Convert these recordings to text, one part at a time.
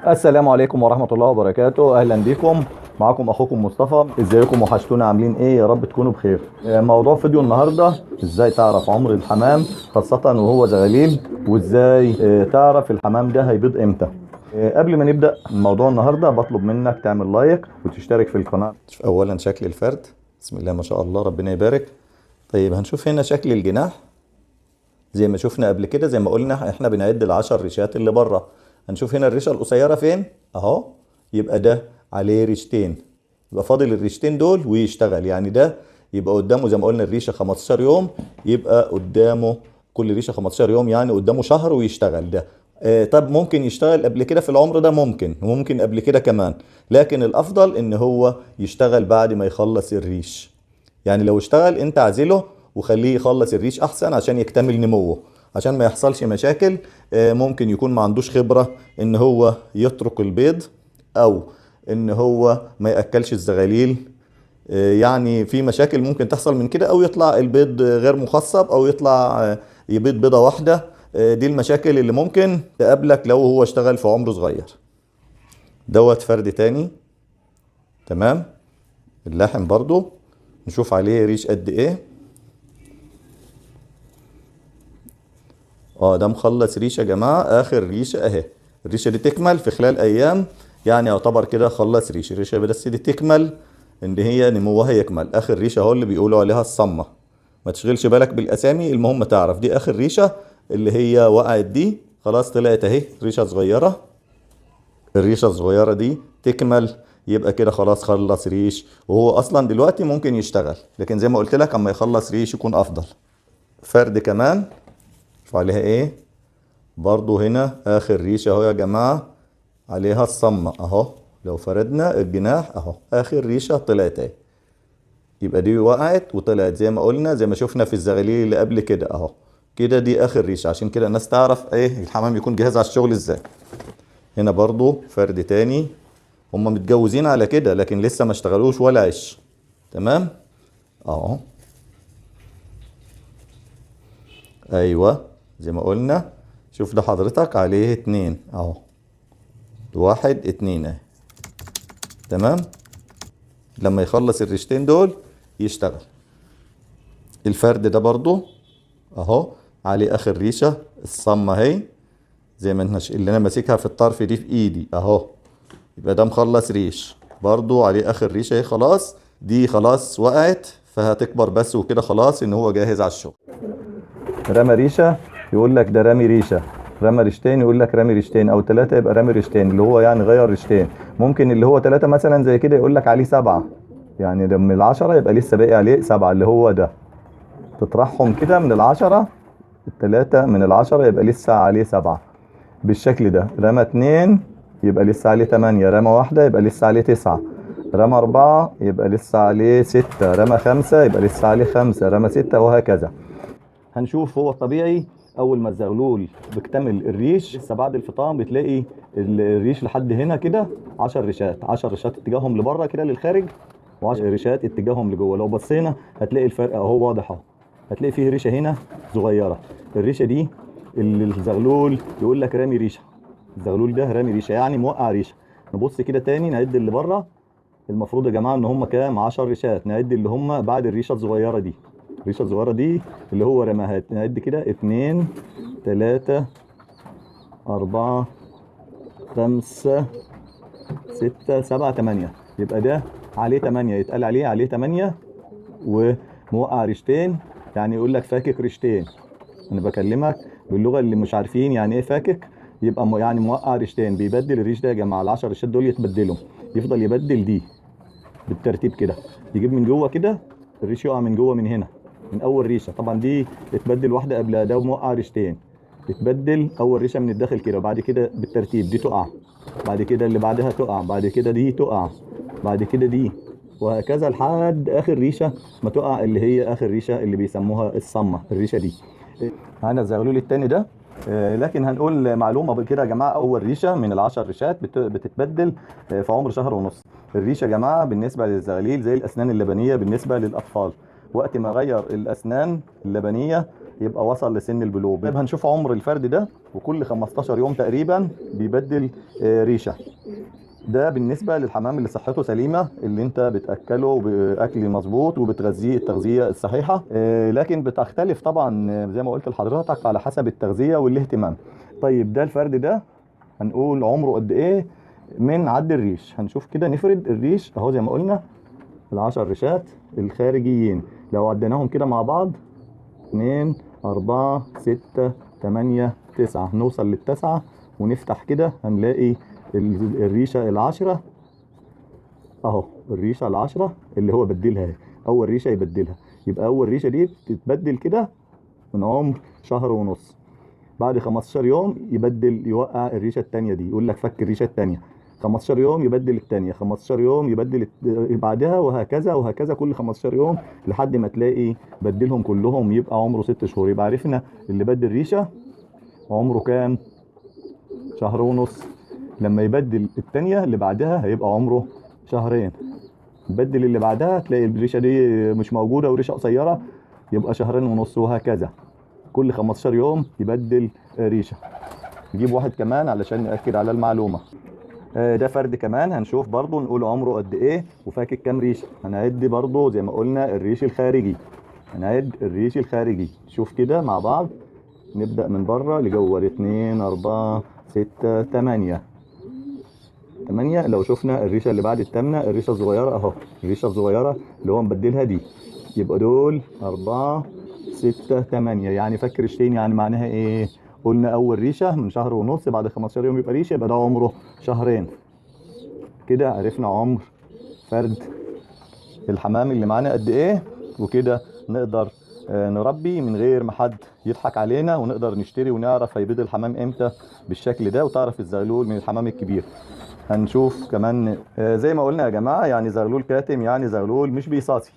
السلام عليكم ورحمة الله وبركاته. أهلا بكم. معكم أخوكم مصطفى. إزيكم؟ وحشتونا، عاملين إيه؟ يا رب تكونوا بخير. موضوع فيديو النهاردة: إزاي تعرف عمر الحمام خاصة وهو زغاليل، وإزاي تعرف الحمام ده هيبيض إمتى. قبل ما نبدأ موضوع النهاردة بطلب منك تعمل لايك وتشترك في القناة. شوف أولا شكل الفرد، بسم الله ما شاء الله، ربنا يبارك. طيب هنشوف هنا شكل الجناح زي ما شفنا قبل كده. زي ما قلنا احنا بنعد العشر ريشات اللي بره. هنشوف هنا الريشه القصيره فين اهو، يبقى ده عليه ريشتين، يبقى فاضل الريشتين دول ويشتغل. يعني ده يبقى قدامه زي ما قلنا الريشه 15 يوم، يبقى قدامه كل ريشه 15 يوم، يعني قدامه شهر ويشتغل ده. طب ممكن يشتغل قبل كده في العمر ده؟ ممكن قبل كده كمان، لكن الافضل ان هو يشتغل بعد ما يخلص الريش. يعني لو اشتغل انت اعزله وخليه يخلص الريش احسن عشان يكتمل نموه، عشان ما يحصلش مشاكل. ممكن يكون ما عندوش خبرة ان هو يترك البيض، او ان هو ما يأكلش الزغاليل. يعني في مشاكل ممكن تحصل من كده، او يطلع البيض غير مخصب، او يطلع يبيض بيضة واحدة. دي المشاكل اللي ممكن تقابلك لو هو اشتغل في عمر صغير. دوت فرد تاني، تمام. اللحم برضو نشوف عليه ريش قد ايه. ده مخلص ريشه يا جماعه، اخر ريشه اهي. الريشه دي تكمل في خلال ايام، يعني يعتبر كده خلص ريشه. الريشه بس دي تكمل ان هي نموها يكمل. اخر ريشه اهو اللي بيقولوا عليها الصمه. ما تشغلش بالك بالاسامي، المهم تعرف دي اخر ريشه اللي هي وقعت دي. خلاص طلعت اهي ريشه صغيره. الريشه الصغيره دي تكمل، يبقى كده خلاص خلص ريش. وهو اصلا دلوقتي ممكن يشتغل، لكن زي ما قلت لك اما يخلص ريش يكون افضل. فرد كمان شوف عليها ايه. برضو هنا اخر ريشة اهو يا جماعة، عليها الصمة اهو. لو فردنا الجناح اهو اخر ريشة طلعت اهي، يبقى دي وقعت وطلعت زي ما قلنا، زي ما شفنا في الزغاليل اللي قبل كده اهو. كده دي اخر ريشة، عشان كده الناس تعرف ايه الحمام يكون جاهز على الشغل ازاي. هنا برضو فرد تاني، هما متجوزين على كده لكن لسه ما اشتغلوش ولا عش، تمام اهو. ايوه زي ما قلنا. شوف ده حضرتك عليه اتنين اهو، واحد اتنين اهي، تمام. لما يخلص الريشتين دول يشتغل. الفرد ده برضو اهو عليه اخر ريشة الصمة اهي، زي ما اللي انا ماسكها في الطرف دي في ايدي اهو. يبقى ده مخلص ريش، برضو عليه اخر ريشة اهي. خلاص دي خلاص وقعت، فهتكبر بس وكده خلاص ان هو جاهز على الشغل. رمى ريشة يقول لك ده رامي ريشة، رمى ريشتين يقول لك رامي ريشتين، او ثلاثة يبقى رامي ريشتين، اللي هو يعني غير ريشتين. ممكن اللي هو ثلاثة مثلا زي كده يقول لك عليه سبعة، يعني ده من العشرة يبقى لسه باقي عليه سبعة، اللي هو ده. تطرحهم كده من العشرة، الثلاثة من العشرة يبقى لسه عليه سبعة بالشكل ده. رمى اتنين يبقى لسه عليه تمانية، رمى واحدة يبقى لسه عليه تسعة، رمى أربعة يبقى لسه عليه ستة، رمى خمسة يبقى لسه عليه خمسة، رمى ستة، وهكذا. هنشوف هو الطبيعي اول ما الزغلول بيكتمل الريش لسه بعد الفطام بتلاقي الريش لحد هنا كده 10 ريشات، 10 ريشات اتجاههم لبره كده للخارج، و10 ريشات اتجاههم لجوه. لو بصينا هتلاقي الفرق اهو واضح اهو. هتلاقي فيه ريشه هنا صغيره، الريشه دي اللي الزغلول يقول لك رامي ريشه. الزغلول ده رامي ريشه يعني موقع ريشه. نبص كده تاني نعد اللي بره. المفروض يا جماعه ان هم كام؟ 10 ريشات. نعد اللي هم بعد الريشه الصغيره دي. الريشه الصغيره دي اللي هو رماها. نعد كده 2 3 4 5 6 7 8، يبقى ده عليه 8، يتقال عليه 8 وموقع ريشتين، يعني يقول لك فاكك ريشتين. انا بكلمك باللغه اللي مش عارفين يعني ايه فاكك، يبقى يعني موقع ريشتين. بيبدل الريش ده يا جماعه، ال10 ريشات دول يتبدلوا، يفضل يبدل دي بالترتيب كده، يجيب من جوه كده الريش يقع من جوه من هنا من اول ريشه. طبعا دي اتبدل واحده قبلها، ده موقع ريشتين. تتبدل اول ريشه من الداخل كده، وبعد كده بالترتيب دي تقع، بعد كده اللي بعدها تقع، بعد كده دي تقع، بعد كده دي، وهكذا لحد اخر ريشه ما تقع، اللي هي اخر ريشه اللي بيسموها الصمه. الريشه دي معانا الزغلول التاني ده. لكن هنقول معلومه كده يا جماعه: اول ريشه من العشر ريشات بتتبدل في عمر شهر ونص. الريشه يا جماعه بالنسبه للزغاليل زي الاسنان اللبنيه بالنسبه للاطفال. وقت ما غير الاسنان اللبنيه يبقى وصل لسن البلوغ. طيب هنشوف عمر الفرد ده، وكل 15 يوم تقريبا بيبدل ريشه. ده بالنسبه للحمام اللي صحته سليمه، اللي انت بتاكله باكل مظبوط وبتغذيه التغذيه الصحيحه. لكن بتختلف طبعا زي ما قلت لحضرتك على حسب التغذيه والاهتمام. طيب ده الفرد ده هنقول عمره قد ايه من عد الريش. هنشوف كده، نفرد الريش اهو زي ما قلنا، ال10 ريشات الخارجيين لو عديناهم كده مع بعض 2 4 6 8 9، نوصل للتسعة ونفتح كده هنلاقي الريشة ال10 اهو. الريشة ال10 اللي هو بدلها، اول ريشة يبدلها. يبقى اول ريشة دي بتتبدل كده من عمر شهر ونص. بعد 15 يوم يبدل، يوقع الريشة التانية دي، يقول لك فك الريشة التانية. 15 يوم يبدل التانية، 15 يوم يبدل بعدها، وهكذا وهكذا كل 15 يوم لحد ما تلاقي بدلهم كلهم يبقى عمره 6 شهور. يبقى عرفنا اللي بدل ريشة عمره كام؟ شهر ونص. لما يبدل التانية اللي بعدها هيبقى عمره شهرين. يبدل اللي بعدها تلاقي الريشة دي مش موجودة وريشة قصيرة، يبقى شهرين ونص، وهكذا كل 15 يوم يبدل ريشة. نجيب واحد كمان علشان نأكد على المعلومة. ده فرد كمان هنشوف برضو نقول عمره قد ايه وفاكك كام ريشة. هنعد برضو زي ما قلنا الريش الخارجي، هنعد الريش الخارجي. شوف كده مع بعض، نبدأ من بره لجوه 2 4 6 8. لو شفنا الريشة اللي بعد التامنة الريشة الصغيرة اهو، الريشة الصغيرة اللي هو مبدلها دي، يبقى دول 4 6 8. يعني فك ريشتين، يعني معناها ايه؟ قلنا اول ريشة من شهر ونص، بعد 15 يوم يبقى ريشة، يبقى ده عمره شهرين. كده عرفنا عمر فرد الحمام اللي معانا قد ايه، وكده نقدر نربي من غير ما حد يضحك علينا، ونقدر نشتري ونعرف هيبيض الحمام امتى بالشكل ده، وتعرف الزغلول من الحمام الكبير. هنشوف كمان زي ما قلنا يا جماعة، يعني زغلول كاتم يعني زغلول مش بيصاصي.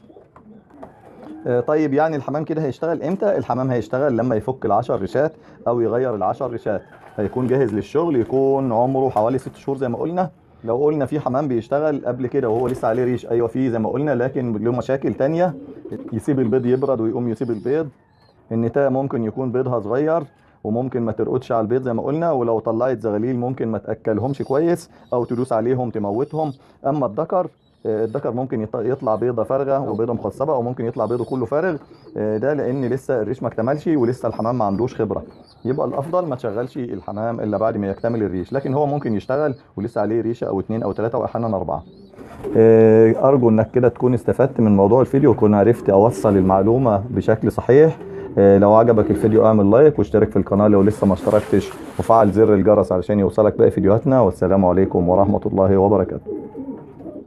طيب يعني الحمام كده هيشتغل امتى؟ الحمام هيشتغل لما يفك ال10 ريشات او يغير ال10 ريشات، هيكون جاهز للشغل، يكون عمره حوالي 6 شهور زي ما قلنا. لو قلنا في حمام بيشتغل قبل كده وهو لسه عليه ريش، ايوه فيه زي ما قلنا، لكن له مشاكل تانية. يسيب البيض يبرد ويقوم يسيب البيض. النتاية ممكن يكون بيضها صغير وممكن ما ترقدش على البيض زي ما قلنا، ولو طلعت زغاليل ممكن ما تاكلهمش كويس او تدوس عليهم تموتهم. اما الذكر ممكن يطلع بيضه فارغه وبيضه مخصبه، او ممكن يطلع بيضه كله فارغ. ده لان لسه الريش ما اكتملش ولسه الحمام ما عندوش خبره. يبقى الافضل ما تشغلش الحمام الا بعد ما يكتمل الريش، لكن هو ممكن يشتغل ولسه عليه ريشه او 2 او 3 واحيانا 4. ارجو انك كده تكون استفدت من موضوع الفيديو، وكون عرفت اوصل المعلومه بشكل صحيح. لو عجبك الفيديو اعمل لايك واشترك في القناه لو لسه ما اشتركتش، وفعل زر الجرس علشان يوصلك باقي فيديوهاتنا. والسلام عليكم ورحمه الله وبركاته.